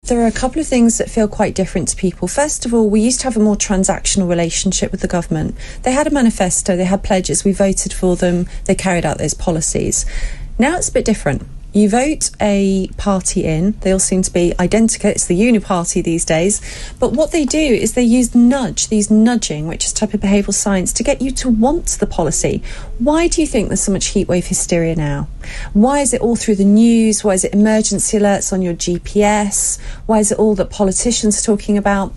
There are a couple of things that feel quite different to people. First of all, we used to have a more transactional relationship with the government. They had a manifesto, they had pledges, we voted for them, they carried out those policies. Now it's a bit different. You vote a party in, they all seem to be identical, it's the uniparty these days, but what they do is they use nudging, which is a type of behavioural science, to get you to want the policy. Why do you think there's so much heatwave hysteria now? Why is it all through the news? Why is it emergency alerts on your GPS? Why is it all that politicians are talking about?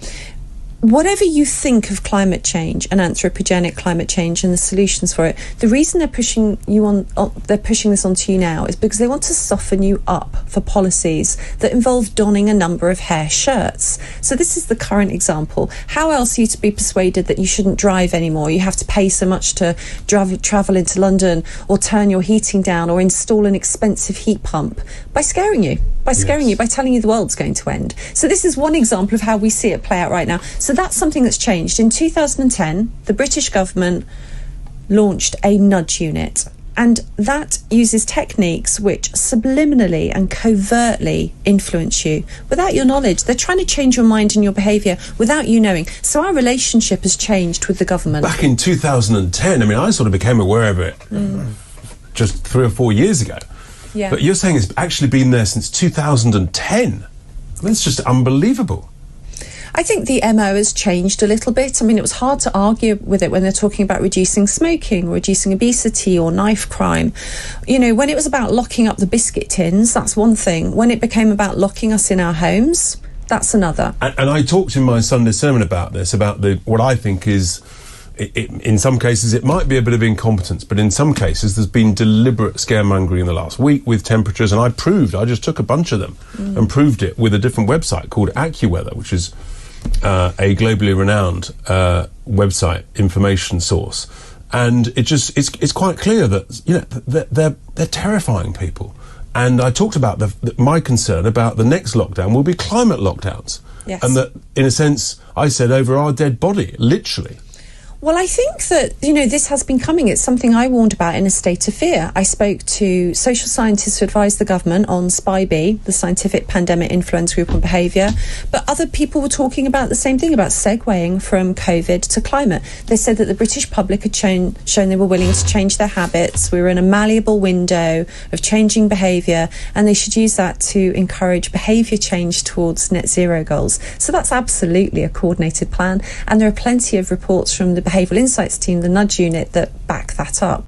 Whatever you think of climate change and anthropogenic climate change and the solutions for it, the reason they're pushing this onto you now is because they want to soften you up for policies that involve donning a number of hair shirts. So this is the current example. How else are you to be persuaded that you shouldn't drive anymore? You have to pay so much to travel into London, or turn your heating down, or install an expensive heat pump? By scaring you. By telling you the world's going to end. So this is one example of how we see it play out right now. So that's something that's changed. In 2010, the British government launched a nudge unit, and that uses techniques which subliminally and covertly influence you without your knowledge. They're trying to change your mind and your behaviour without you knowing. So our relationship has changed with the government. Back in 2010, I mean, I sort of became aware of it just 3 or 4 years ago. Yeah. But you're saying it's actually been there since 2010. I mean, it's just unbelievable. I think the MO has changed a little bit. I mean, it was hard to argue with it when they're talking about reducing smoking, or reducing obesity, or knife crime. You know, when it was about locking up the biscuit tins, that's one thing. When it became about locking us in our homes, that's another. And I talked in my Sunday sermon about this, about what I think is, in some cases it might be a bit of incompetence, but in some cases there's been deliberate scaremongering in the last week with temperatures, and I just took a bunch of them and proved it with a different website called AccuWeather, which is a globally renowned website information source, and it's quite clear that, you know, they're terrifying people. And I talked about my concern about the next lockdown will be climate lockdowns. Yes. And that, in a sense, I said, over our dead body, literally. Well, I think that, you know, this has been coming. It's something I warned about in A State of Fear. I spoke to social scientists who advised the government on SPI-B, the Scientific Pandemic Influence Group on Behaviour, but other people were talking about the same thing, about segueing from COVID to climate. They said that the British public had shown they were willing to change their habits. We were in a malleable window of changing behaviour, and they should use that to encourage behaviour change towards net zero goals. So that's absolutely a coordinated plan, and there are plenty of reports from the Behavioural Insights team, the Nudge Unit, that back that up.